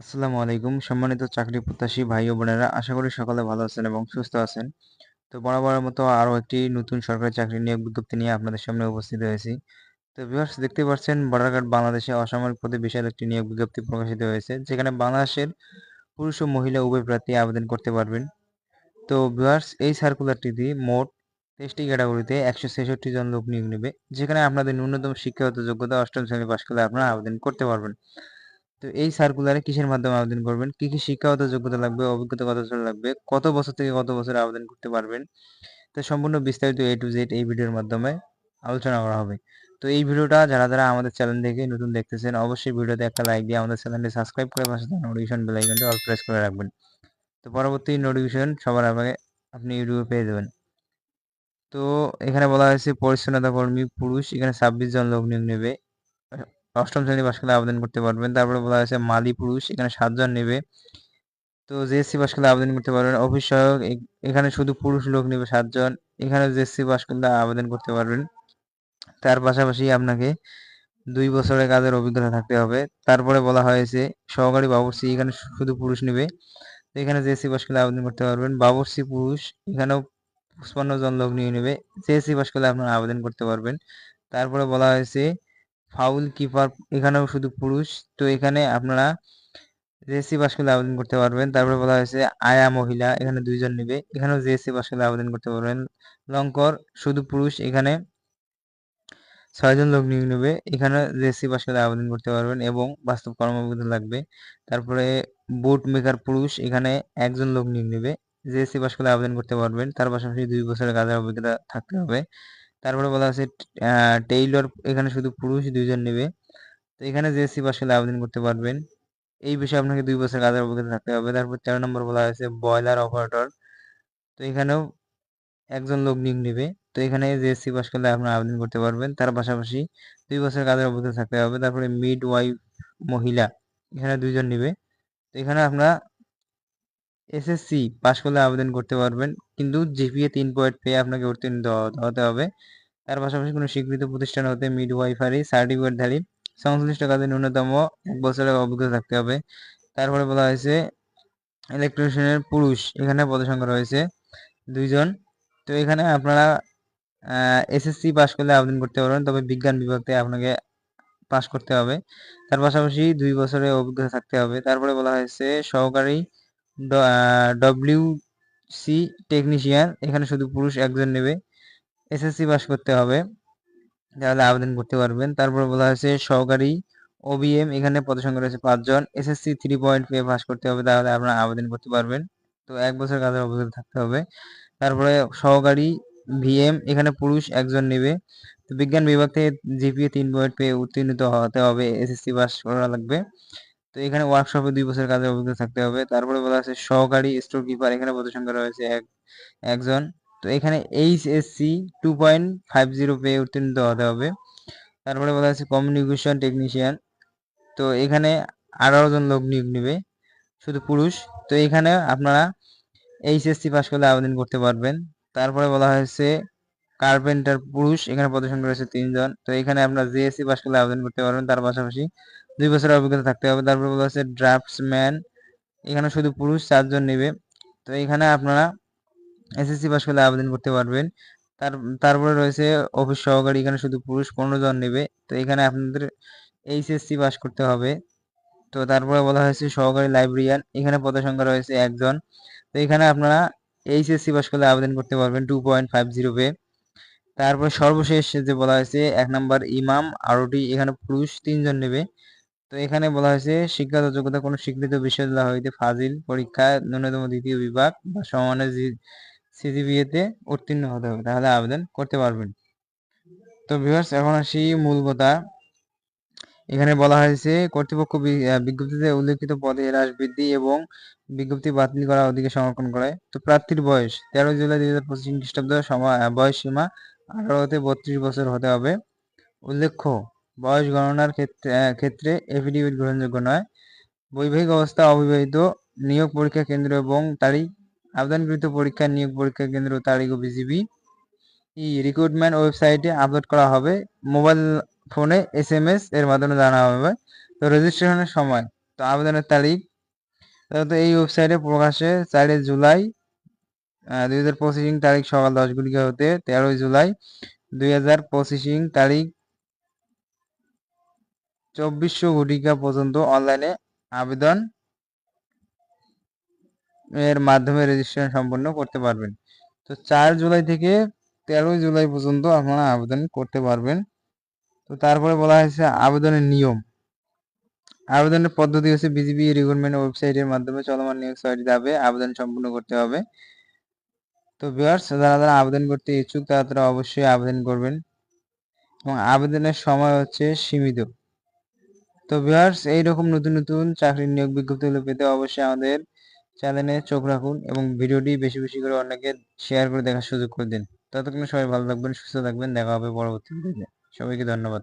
আসসালামু আলাইকুম সম্মানিত চাকরি প্রত্যাশী ভাই ও বোনেরা, আশা করি সকলে ভালো আছেন এবং সুস্থ আছেন। তো বরাবরের মতো আরো একটি নতুন সরকারি চাকরি নিয়োগ বিজ্ঞপ্তি নিয়ে আপনাদের সামনে উপস্থিত হয়েছি। তো ভিউয়ার্স, দেখতে পাচ্ছেন বর্ডার গার্ড বাংলাদেশে অসামরিক পদে বিশাল একটি নিয়োগ বিজ্ঞপ্তি প্রকাশিত হয়েছে, যেখানে বাংলাদেশের পুরুষ ও মহিলা উভয় প্রার্থী আবেদন করতে পারবেন। তো ভিউয়ার্স, এই সার্কুলারটি মোট 23টি ক্যাটাগরিতে 166 জন লোক নিয়োগ নেবে, যেখানে আপনাদের ন্যূনতম শিক্ষাগত যোগ্যতা 8ম শ্রেণী পাশ করলে আপনারা আবেদন করতে পারবেন। তো এই সার্কুলারে কিসের মাধ্যমে আবেদন করবেন, কি কি শিক্ষাগত যোগ্যতা লাগবে, অভিজ্ঞতা কত বছর লাগবে, কত বছর থেকে কত বছর আবেদন করতে পারবেন, তো সম্পূর্ণ বিস্তারিত A to Z এই ভিডিওর মাধ্যমে আলোচনা করা হবে। তো এই ভিডিওটা যারা আমাদের চ্যানেল থেকে নতুন দেখতেছেন, অবশ্যই ভিডিওতে একটা লাইক দিয়ে আমাদের চ্যানেলটি সাবস্ক্রাইব করে পাশে থাকা নোটিফিকেশন বেল আইকনটি অল প্রেস করে রাখবেন। তো পরবর্তী নোটিফিকেশন সবার আগে আপনি ইউটিউবে পেয়ে যাবেন। তো এখানে বলা হয়েছে পরিচ্ছন্নতা কর্মী পুরুষ, এখানে 26 জন লোক নিয়োগ নেবে, 8ম শ্রেণী পাশ করলে আবেদন করতে পারবেন। তারপরে বলা হয়েছে মালি পুরুষ, এখানে 7 জন নেবে। তো জেএসসি পাশ করলে আবেদন করতে পারবেন। অফিস সহায়ক এখানে শুধু পুরুষ লোক নেবে 7 জন, এখানে জেএসসি পাশ করলে আবেদন করতে পারবেন। তার পাশাপাশি আপনাকে 2 বছরের কাজের অভিজ্ঞতা থাকতে হবে। তারপরে বলা হয়েছে সহকারী বাবুর্চি, এখানে শুধু পুরুষ নেবে। তো এখানে জেএসসি পাশ করলে আবেদন করতে পারবেন। বাবুর্চি পুরুষ, এখানেও 55 জন লোক নিয়ে নেবে, জেএসসি পাশ করলে আপনারা আবেদন করতে পারবেন। তারপরে বলা হয়েছে ফাউল কিপার, এখানেও শুধু পুরুষ। তো এখানে আপনারা জেএসসি পাশ করলে আবেদন করতে পারবেন। তারপরে বলা হয়েছে আয়া মহিলা, এখানে 2 জন নেবে, এখানেও জেএসসি পাশ করলে আবেদন করতে পারবেন। লঙ্কর শুধু পুরুষ, এখানে 6 জন লোক নিয়োগ নেবে, এখানে জেএসসি পাশ করলে আবেদন করতে পারবেন এবং বাস্তব কর্মঅভিজ্ঞতা লাগবে। তারপরে বুট মেকার পুরুষ, এখানে 1 জন লোক নিয়োগ নেবে, জেএসসি পাশ করলে আবেদন করতে পারবেন। তার পাশাপাশি 2 বছরের কাজের অভিজ্ঞতা থাকতে হবে। তারপরে বলা আছে টেইলর, এখানে শুধু পুরুষ 2 জন নেবে। তো এখানে জেএসসি পাশ করলে আবেদন করতে পারবেন। এই বিষয়ে আপনাকে 2 বছর কাজের অভিজ্ঞতা থাকতে হবে। তারপর 13 নম্বর বলা হয়েছে বয়লার অপারেটর। তো এখানেও 1 জন লোক নিয়োগ নেবে। তো এখানে জেএসসি পাশ করলে আপনারা আবেদন করতে পারবেন। তার পাশাপাশি 2 বছর কাজের অভিজ্ঞতা থাকতে হবে। তারপরে মিড ওয়াইফ মহিলা, এখানে 2 জন নেবে। তো এখানে আপনারা এসএসসি পাশ করলে আবেদন করতে পারবেন, কিন্তু জিপিএ 3 পয়েন্ট পেয়ে আপনাকে উত্তীর্ণ হতে হবে। তার পাশাপাশি কোনো স্বীকৃত প্রতিষ্ঠান হতে মিডওয়াইফারি সার্টিফিকেটধারী সংশ্লিষ্ট কাজে ন্যূনতম 1 বছরের অভিজ্ঞতা থাকতে হবে। তারপরে বলা হয়েছে ইলেকট্রিশিয়ানের পুরুষ, এখানে পদসংখ্যা রয়েছে 2 জন। তো এখানে আপনারা এসএসসি পাশ করলে আবেদন করতে পারবেন, তবে বিজ্ঞান বিভাগ থেকে আপনাকে পাশ করতে হবে। তার পাশাপাশি 2 বছরের অভিজ্ঞতা থাকতে হবে। তারপরে বলা হয়েছে সহকারী ডব্লিউসি টেকনিশিয়ান, এখানে শুধু পুরুষ 1 জন নেবে, এসএসসি পাশ করতে হবে, তাহলে আবেদন করতে পারবেন। তারপরে বলা হয়েছে সহকারী ওবিএম, এখানে পদসংখ্যা রয়েছে 5 জন, এসএসসি 3 পয়েন্ট পেয়ে পাস করতে হবে, তাহলে আপনারা আবেদন করতে পারবেন। তো 1 বছর কাজের অভিজ্ঞতা থাকতে হবে। তারপরে সহকারী ভিএম, এখানে পুরুষ 1 জন নেবে। তো বিজ্ঞান বিভাগ থেকে জিপিএ 3 পয়েন্ট পেয়ে উত্তীর্ণ হতে হবে, এসএসসি পাস করা লাগবে। তো এখানে ওয়ার্কশপে 2 বছর কাজের অভিজ্ঞতা থাকতে হবে। তারপরে বলা আছে সহকারী স্টোর কিপার, এখানে পদসংখ্যা রয়েছে একজন। তো এখানে এইচএসসি 2.50 পেয়ে উত্তীর্ণ হতে হবে। তারপরে বলা আছে কমিউনিকেশন টেকনিশিয়ান, তো এখানে 18 জন লোক নিয়োগ নেবে, শুধু পুরুষ। তো এখানে আপনারা এইচএসসি পাস করলে আবেদন করতে পারবেন। তারপরে বলা হয়েছে কার্পেন্টার পুরুষ, এখানে পদসংখ্যা রয়েছে 3 জন। তো এখানে আপনারা জেএসসি পাস করলে আবেদন করতে পারবেন, তার পাশাপাশি 2 বছরের অভিজ্ঞতা থাকতে হবে। তারপরে বলা হয়েছে ড্রাফটসম্যান, এখানে শুধু পুরুষ 4 জন নেবে। তো এখানে আপনারা এসএসসি পাস করলে আবেদন করতে পারবেন। তারপরে রয়েছে অফিস সহকারী, এখানে শুধু পুরুষ 15 জন নেবে। তো এখানে আপনাদের এইচএসসি পাস করতে হবে। তো তারপরে বলা হয়েছে সহকারী লাইব্রেরিয়ান, এখানে পদসংখ্যা রয়েছে 1 জন। তো এখানে আপনারা এইচএসসি পাস করলে আবেদন করতে পারবেন 2.50 পে। তারপরে সর্বশেষ যে বলা হয়েছে 1 নাম্বার ইমাম আরটি, এখানে পুরুষ 3 জন নেবে। তো এখানে বলা হয়েছে শিক্ষাগত যোগ্যতা কোনো স্বীকৃত বিশ্ববিদ্যালয় হইতে ফাজিল পরীক্ষা ন্যূনতম 2য় বিভাগ বা সমমানের সিজিপিএতে উত্তীর্ণ হতে হবে, তাহলে আবেদন করতে পারবেন। তো ভিউয়ার্স, এখন আসি মূল কথা। এখানে বলা হয়েছে কর্তৃপক্ষ বিজ্ঞপ্তিতে উল্লেখিত পদে হ্রাস বৃদ্ধি এবং বিজ্ঞপ্তি বাতিল করা অধিকার সংরক্ষণ করে। তো প্রার্থীর বয়স 13 জুলাই 2025 খ্রিস্টাব্দ, বয়স সীমা 18 হতে 32 বছর হতে হবে। উল্লেখ্য, বয়স গণনার ক্ষেত্রে এফিডেভিট গ্রহণযোগ্য নয়। বৈবাহিক অবস্থা অবিবাহিত, নিয়োগ পরীক্ষা কেন্দ্র এবং তারিখ, আবেদনকৃত পরীক্ষা নিয়োগ পরীক্ষা কেন্দ্র তারিখ ও বিজিবি রিক্রুটমেন্ট ওয়েবসাইটে আপলোড করা হবে, মোবাইল ফোনে এসএমএস এর মাধ্যমে জানানো হবে। তো রেজিস্ট্রেশনের সময়, তো আবেদনের তারিখ তো এই ওয়েবসাইটে প্রকাশে 4 জুলাই 2025 তারিখ সকাল 10 ঘটিকা হতে 13 জুলাই 2025 তারিখ 2400 ঘটিকা পর্যন্ত অনলাইনে আবেদন এর মাধ্যমে রেজিস্ট্রেশন সম্পন্ন করতে পারবেন। তো 4 জুলাই থেকে 13 জুলাই পর্যন্ত আপনারা আবেদন করতে পারবেন। তো তারপরে বলা হয়েছে আবেদনের নিয়ম। আবেদনের পদ্ধতি হচ্ছে বিজিবি রিক্রুটমেন্ট ওয়েবসাইটের মাধ্যমে চলমান নিয়োগ 6টি ধাপে আবেদন সম্পন্ন করতে হবে। তো ভিউয়ার্স, যারা আবেদন করতে ইচ্ছুক তারা অবশ্যই আবেদন করবেন এবং আবেদনের সময় হচ্ছে সীমিত। তো ভিউয়ার্স, এইরকম নতুন নতুন চাকরির নিয়োগ বিজ্ঞপ্তিগুলো পেতে অবশ্যই আমাদের চ্যানেলে চোখ রাখুন এবং ভিডিওটি বেশি বেশি করে অন্যকে শেয়ার করে দেখার সুযোগ করে দিন। ততক্ষণ সবাই ভালো থাকবেন, সুস্থ থাকবেন। দেখা হবে পরবর্তী ভিডিওতে। সবাইকে ধন্যবাদ।